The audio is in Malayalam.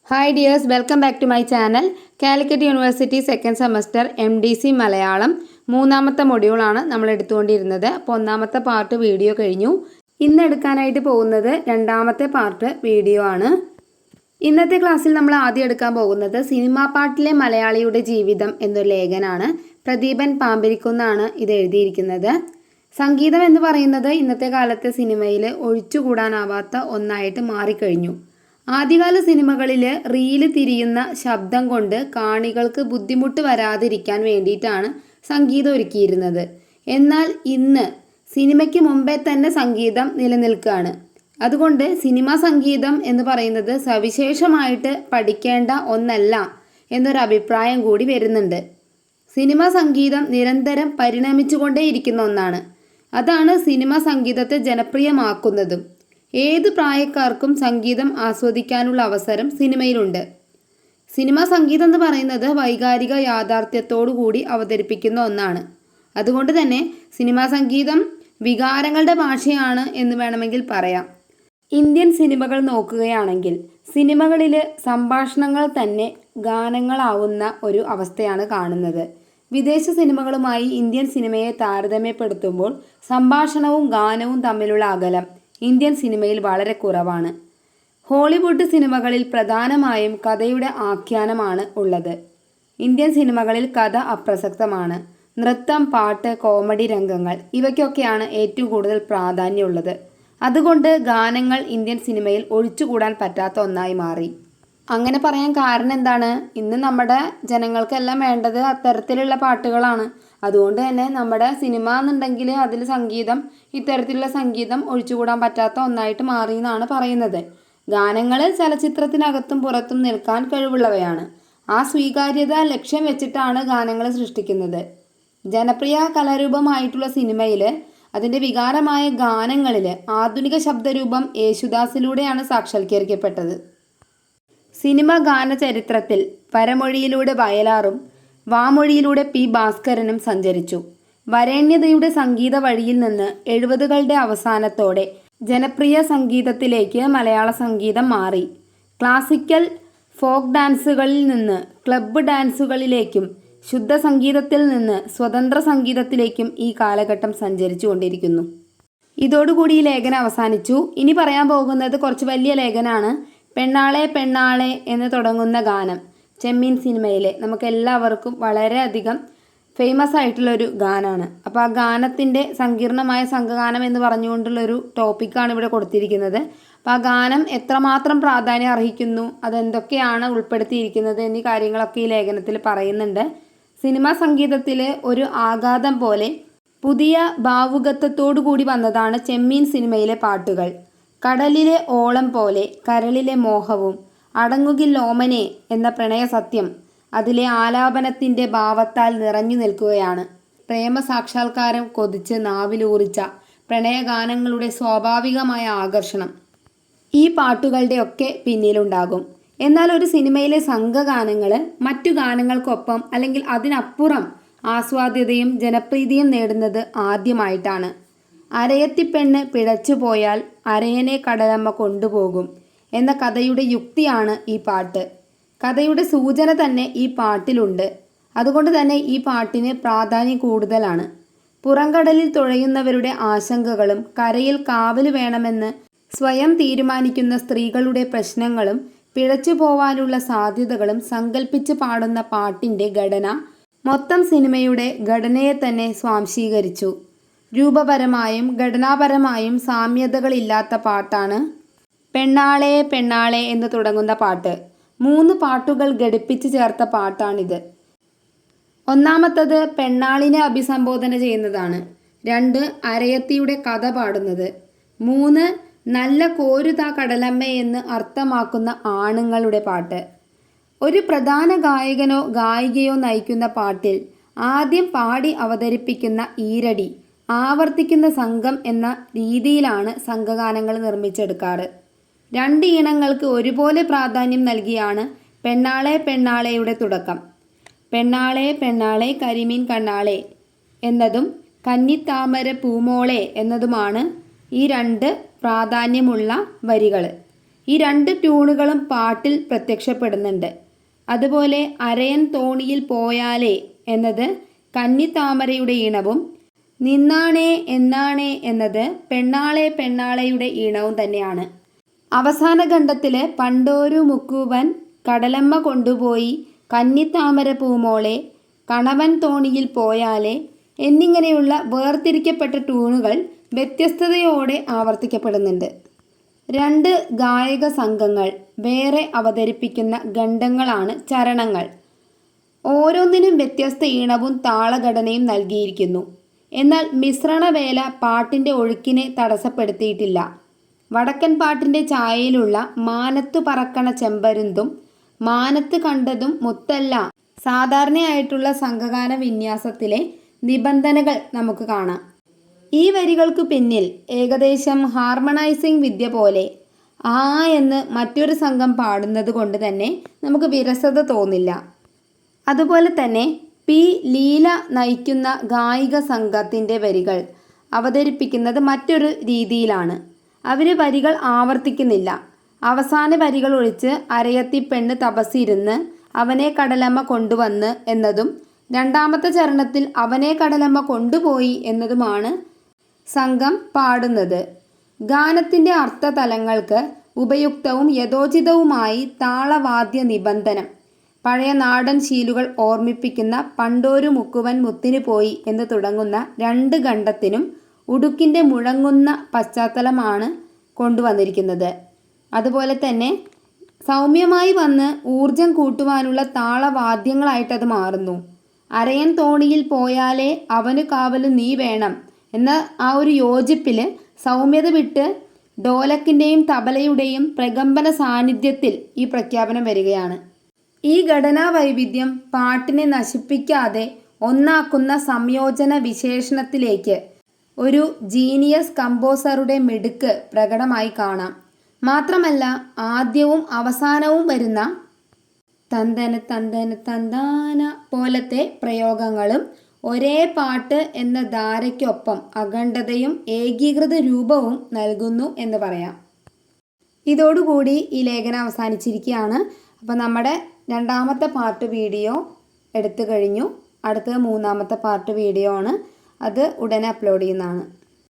Hi dears, welcome back to my channel. Calicut university second semester MDC Malayalam മൂന്നാമത്തെ മൊഡ്യൂളാണ് നമ്മൾ എടുത്തുകൊണ്ടിരുന്നത്. അപ്പോൾ ഒന്നാമത്തെ പാർട്ട് വീഡിയോ കഴിഞ്ഞു. ഇന്ന് എടുക്കാനായിട്ട് പോകുന്നത് രണ്ടാമത്തെ പാർട്ട് വീഡിയോ ആണ്. ഇന്നത്തെ ക്ലാസ്സിൽ നമ്മൾ ആദ്യം എടുക്കാൻ പോകുന്നത് സിനിമാ പാട്ടിലെ മലയാളിയുടെ ജീവിതം എന്നൊരു ലേഖനാണ്. പ്രദീപൻ പാമ്പിരിക്കുന്നാണ് ഇത് എഴുതിയിരിക്കുന്നത്. സംഗീതം എന്ന് പറയുന്നത് ഇന്നത്തെ കാലത്തെ സിനിമയിൽ ഒഴിച്ചുകൂടാനാവാത്ത ഒന്നായിട്ട് മാറിക്കഴിഞ്ഞു. ആദ്യകാല സിനിമകളിൽ റീല് തിരിയുന്ന ശബ്ദം കൊണ്ട് കാണികൾക്ക് ബുദ്ധിമുട്ട് വരാതിരിക്കാൻ വേണ്ടിയിട്ടാണ് സംഗീതം ഒരുക്കിയിരുന്നത്. എന്നാൽ ഇന്ന് സിനിമയ്ക്ക് മുമ്പേ തന്നെ സംഗീതം നിലനിൽക്കുകയാണ്. അതുകൊണ്ട് സിനിമാ സംഗീതം എന്ന് പറയുന്നത് സവിശേഷമായിട്ട് പഠിക്കേണ്ട ഒന്നല്ല എന്നൊരു അഭിപ്രായം കൂടി വരുന്നുണ്ട്. സിനിമാ സംഗീതം നിരന്തരം പരിണമിച്ചുകൊണ്ടേയിരിക്കുന്ന ഒന്നാണ്. അതാണ് സിനിമാ സംഗീതത്തെ ജനപ്രിയമാക്കുന്നതും. ഏത് പ്രായക്കാർക്കും സംഗീതം ആസ്വദിക്കാനുള്ള അവസരം സിനിമയിലുണ്ട്. സിനിമാ സംഗീതം എന്ന് പറയുന്നത് വൈകാരിക യാഥാർത്ഥ്യത്തോടു കൂടി അവതരിപ്പിക്കുന്ന ഒന്നാണ്. അതുകൊണ്ട് തന്നെ സിനിമാ സംഗീതം വികാരങ്ങളുടെ ഭാഷയാണ് എന്ന് വേണമെങ്കിൽ പറയാം. ഇന്ത്യൻ സിനിമകൾ നോക്കുകയാണെങ്കിൽ സിനിമകളിൽ സംഭാഷണങ്ങൾ തന്നെ ഗാനങ്ങളാവുന്ന ഒരു അവസ്ഥയാണ് കാണുന്നത്. വിദേശ സിനിമകളുമായി ഇന്ത്യൻ സിനിമയെ താരതമ്യപ്പെടുത്തുമ്പോൾ സംഭാഷണവും ഗാനവും തമ്മിലുള്ള അകലം ഇന്ത്യൻ സിനിമയിൽ വളരെ കുറവാണ്. ഹോളിവുഡ് സിനിമകളിൽ പ്രധാനമായും കഥയുടെ ആഖ്യാനമാണ് ഉള്ളത്. ഇന്ത്യൻ സിനിമകളിൽ കഥ അപ്രസക്തമാണ്. നൃത്തം, പാട്ട്, കോമഡി രംഗങ്ങൾ ഇവയ്ക്കൊക്കെയാണ് ഏറ്റവും കൂടുതൽ പ്രാധാന്യമുള്ളത്. അതുകൊണ്ട് ഗാനങ്ങൾ ഇന്ത്യൻ സിനിമയിൽ ഒഴിച്ചുകൂടാൻ പറ്റാത്ത ഒന്നായി മാറി. അങ്ങനെ പറയാൻ കാരണം എന്താണ്? ഇന്ന് നമ്മുടെ ജനങ്ങൾക്കെല്ലാം വേണ്ടത് അത്തരത്തിലുള്ള പാട്ടുകളാണ്. അതുകൊണ്ട് തന്നെ നമ്മുടെ സിനിമ എന്നുണ്ടെങ്കിൽ അതിൽ സംഗീതം, ഇത്തരത്തിലുള്ള സംഗീതം ഒഴിച്ചുകൂടാൻ പറ്റാത്ത ഒന്നായിട്ട് മാറി എന്നാണ് പറയുന്നത്. ഗാനങ്ങൾ ചലച്ചിത്രത്തിനകത്തും പുറത്തും നിൽക്കാൻ കഴിവുള്ളവയാണ്. ആ സ്വീകാര്യത ലക്ഷ്യം വെച്ചിട്ടാണ് ഗാനങ്ങൾ സൃഷ്ടിക്കുന്നത്. ജനപ്രിയ കലാരൂപമായിട്ടുള്ള സിനിമയിൽ അതിൻ്റെ വികാരമായ ഗാനങ്ങളിൽ ആധുനിക ശബ്ദരൂപം യേശുദാസിലൂടെയാണ് സാക്ഷാത്കരിക്കപ്പെട്ടത്. സിനിമ ഗാന ചരിത്രത്തിൽ പരമൊഴിയിലൂടെ വയലാറും വാമൊഴിയിലൂടെ P. ഭാസ്കരനും സഞ്ചരിച്ചു. വരേണ്യതയുടെ സംഗീത വഴിയിൽ നിന്ന് 70കളുടെ അവസാനത്തോടെ ജനപ്രിയ സംഗീതത്തിലേക്ക് മലയാള സംഗീതം മാറി. ക്ലാസിക്കൽ ഫോക്ക് ഡാൻസുകളിൽ നിന്ന് ക്ലബ്ബ് ഡാൻസുകളിലേക്കും ശുദ്ധ സംഗീതത്തിൽ നിന്ന് സ്വതന്ത്ര സംഗീതത്തിലേക്കും ഈ കാലഘട്ടം സഞ്ചരിച്ചു കൊണ്ടിരിക്കുന്നു. ഇതോടുകൂടി ഈ ലേഖനം അവസാനിച്ചു. ഇനി പറയാൻ പോകുന്നത് കുറച്ച് വലിയ ലേഖനാണ്. പെണ്ണാളെ പെണ്ണാളെ എന്ന് തുടങ്ങുന്ന ഗാനം ചെമ്മീൻ സിനിമയിലെ നമുക്ക് എല്ലാവർക്കും വളരെയധികം ഫേമസ് ആയിട്ടുള്ളൊരു ഗാനമാണ്. അപ്പോൾ ആ ഗാനത്തിൻ്റെ സങ്കീർണമായ സംഘഗാനം എന്ന് പറഞ്ഞുകൊണ്ടുള്ളൊരു ടോപ്പിക്കാണ് ഇവിടെ കൊടുത്തിരിക്കുന്നത്. അപ്പോൾ ആ ഗാനം എത്രമാത്രം പ്രാധാന്യം അർഹിക്കുന്നു, അതെന്തൊക്കെയാണ് ഉൾപ്പെടുത്തിയിരിക്കുന്നത് എന്നീ കാര്യങ്ങളൊക്കെ ഈ ലേഖനത്തിൽ പറയുന്നുണ്ട്. സിനിമാ സംഗീതത്തിൽ ഒരു ആഘാതം പോലെ പുതിയ ഭാവുകത്വത്തോടു കൂടി വന്നതാണ് ചെമ്മീൻ സിനിമയിലെ പാട്ടുകൾ. കടലിലെ ഓളം പോലെ കരളിലെ മോഹവും അടങ്ങുകില്ലോമനെ എന്ന പ്രണയ സത്യം അതിലെ ആലാപനത്തിൻ്റെ ഭാവത്താൽ നിറഞ്ഞു നിൽക്കുകയാണ്. പ്രേമ സാക്ഷാത്കാരം കൊതിച്ച് നാവിലൂറിച്ച പ്രണയഗാനങ്ങളുടെ സ്വാഭാവികമായ ആകർഷണം ഈ പാട്ടുകളുടെയൊക്കെ പിന്നിലുണ്ടാകും. എന്നാൽ ഒരു സിനിമയിലെ സംഘഗാനങ്ങൾ മറ്റു ഗാനങ്ങൾക്കൊപ്പം അല്ലെങ്കിൽ അതിനപ്പുറം ആസ്വാദ്യതയും ജനപ്രീതിയും നേടുന്നത് ആദ്യമായിട്ടാണ്. അരയത്തിപ്പെണ്ണ് പിഴച്ചുപോയാൽ അരയനെ കടലമ്മ കൊണ്ടുപോകും എന്ന കഥയുടെ യുക്തിയാണ് ഈ പാട്ട്. കഥയുടെ സൂചന തന്നെ ഈ പാട്ടിലുണ്ട്. അതുകൊണ്ട് തന്നെ ഈ പാട്ടിന് പ്രാധാന്യം കൂടുതലാണ്. പുറംകടലിൽ തുഴയുന്നവരുടെ ആശങ്കകളും കരയിൽ കാവൽ വേണമെന്ന് സ്വയം തീരുമാനിക്കുന്ന സ്ത്രീകളുടെ പ്രശ്നങ്ങളും പിഴച്ചു പോവാനുള്ള സാധ്യതകളും സങ്കല്പിച്ച് പാടുന്ന പാട്ടിൻ്റെ ഘടന മൊത്തം സിനിമയുടെ ഘടനയെ തന്നെ സ്വാംശീകരിച്ചു. രൂപപരമായും ഘടനാപരമായും സാമ്യതകളില്ലാത്ത പാട്ടാണ് പെണ്ണാളെ പെണ്ണാളെ എന്ന് തുടങ്ങുന്ന പാട്ട്. 3 പാട്ടുകൾ ഘടിപ്പിച്ച് ചേർത്ത പാട്ടാണിത്. ഒന്നാമത്തത് പെണ്ണാളിനെ അഭിസംബോധന ചെയ്യുന്നതാണ്. 2 അരയത്തിയുടെ കഥ പാടുന്നത്. 3 നല്ല കോരുതാ കടലമ്മ എന്ന് അർത്ഥമാക്കുന്ന ആണുങ്ങളുടെ പാട്ട്. ഒരു പ്രധാന ഗായകനോ ഗായികയോ നയിക്കുന്ന പാട്ടിൽ ആദ്യം പാടി അവതരിപ്പിക്കുന്ന ഈരടി ആവർത്തിക്കുന്ന സംഘം എന്ന രീതിയിലാണ് സംഘഗാനങ്ങൾ നിർമ്മിച്ചെടുക്കാറ്. 2 ഈണങ്ങൾക്ക് ഒരുപോലെ പ്രാധാന്യം നൽകിയാണ് പെണ്ണാളെ പെണ്ണാളെയുടെ തുടക്കം. പെണ്ണാളെ പെണ്ണാളെ കരിമീൻ കണ്ണാളെ എന്നതും കന്നിത്താമര പൂമോളെ എന്നതുമാണ് ഈ 2 പ്രാധാന്യമുള്ള വരികൾ. ഈ 2 ട്യൂണുകളും പാട്ടിൽ പ്രത്യക്ഷപ്പെടുന്നുണ്ട്. അതുപോലെ അരയൻ തോണിയിൽ പോയാലേ എന്നത് കന്നിത്താമരയുടെ ഈണവും നിന്നാണേ എന്നാണേ എന്നത് പെണ്ണാളെ പെണ്ണാളെയുടെ ഈണവും തന്നെയാണ്. അവസാന ഖണ്ഡത്തിലെ പണ്ടോരു മുക്കുവൻ കടലമ്മ കൊണ്ടുപോയി കന്നിത്താമര പൂമോളെ കണവൻ തോണിയിൽ പോയാലേ എന്നിങ്ങനെയുള്ള വേർതിരിക്കപ്പെട്ട ട്യൂണുകൾ വ്യത്യസ്തതയോടെ ആവർത്തിക്കപ്പെടുന്നുണ്ട്. 2 ഗായക സംഘങ്ങൾ വേറെ അവതരിപ്പിക്കുന്ന ഖണ്ഡങ്ങളാണ് ചരണങ്ങൾ. ഓരോന്നിനും വ്യത്യസ്ത ഈണവും താളഘടനയും നൽകിയിരിക്കുന്നു. എന്നാൽ മിശ്രണവേല പാട്ടിൻ്റെ ഒഴുക്കിനെ തടസ്സപ്പെടുത്തിയിട്ടില്ല. വടക്കൻ പാട്ടിൻ്റെ ഛായയിലുള്ള മാനത്തു പറക്കണ ചെമ്പരുന്തും മാനത്ത് കണ്ടതും മുത്തല്ല സാധാരണയായിട്ടുള്ള സംഘഗാന വിന്യാസത്തിലെ നിബന്ധനകൾ നമുക്ക് കാണാം. ഈ വരികൾക്ക് പിന്നിൽ ഏകദേശം ഹാർമണൈസിംഗ് വിദ്യ പോലെ ആ എന്ന് മറ്റൊരു സംഘം പാടുന്നത് കൊണ്ട് തന്നെ നമുക്ക് വിരസത തോന്നില്ല. അതുപോലെ തന്നെ പി ലീല നയിക്കുന്ന ഗായിക സംഘത്തിൻ്റെ വരികൾ അവതരിപ്പിക്കുന്നത് മറ്റൊരു രീതിയിലാണ്. അവർ വരികൾ ആവർത്തിക്കുന്നില്ല. അവസാന വരികൾ ഒഴിച്ച് അരയത്തി പെണ്ണ് തപസ്സിരുന്ന് അവനെ കടലമ്മ കൊണ്ടുവന്ന് എന്നതും രണ്ടാമത്തെ ചരണത്തിൽ അവനെ കടലമ്മ കൊണ്ടുപോയി എന്നതുമാണ് സംഘം പാടുന്നത്. ഗാനത്തിൻ്റെ അർത്ഥതലങ്ങൾക്ക് ഉപയുക്തവും യഥോചിതവുമായി താളവാദ്യ നിബന്ധനം പഴയ നാടൻ ശീലുകൾ ഓർമ്മിപ്പിക്കുന്ന പണ്ടോരു മുക്കുവൻ മുത്തിന് പോയി എന്ന് തുടങ്ങുന്ന 2 ഖണ്ഡത്തിനും ഉടുക്കിൻ്റെ മുഴങ്ങുന്ന പശ്ചാത്തലമാണ് കൊണ്ടുവന്നിരിക്കുന്നത്. അതുപോലെ തന്നെ സൗമ്യമായി വന്ന് ഊർജം കൂട്ടുവാനുള്ള താളവാദ്യങ്ങളായിട്ടത് മാറുന്നു. അരയൻ തോണിയിൽ പോയാലേ അവന് കാവല് നീ വേണം എന്ന ആ ഒരു യോജിപ്പിൽ സൗമ്യത വിട്ട് ഡോലക്കിൻ്റെയും തബലയുടെയും പ്രകമ്പന സാന്നിധ്യത്തിൽ ഈ പ്രഖ്യാപനം വരികയാണ്. ഈ ഘടനാ വൈവിധ്യം പാട്ടിനെ നശിപ്പിക്കാതെ ഒന്നാക്കുന്ന സംയോജന വിശേഷണത്തിലേക്ക് ഒരു ജീനിയസ് കമ്പോസറുടെ മിടുക്ക് പ്രകടമായി കാണാം. മാത്രമല്ല ആദ്യവും അവസാനവും വരുന്ന തന്തന തന്തന തന്താന പോലത്തെ പ്രയോഗങ്ങളും ഒരേ പാട്ട് എന്ന ധാരയ്ക്കൊപ്പം അഖണ്ഡതയും ഏകീകൃത രൂപവും നൽകുന്നു എന്ന് പറയാം. ഇതോടുകൂടി ഈ ലേഖനം അവസാനിച്ചിരിക്കുകയാണ്. അപ്പോൾ നമ്മുടെ 2ാമത്തെ പാർട്ട് വീഡിയോ എടുത്തു കഴിഞ്ഞു. അടുത്തത് 3ാമത്തെ പാർട്ട് വീഡിയോ ആണ്. അത് ഉടനെ അപ്ലോഡ് ചെയ്യുന്നതാണ്.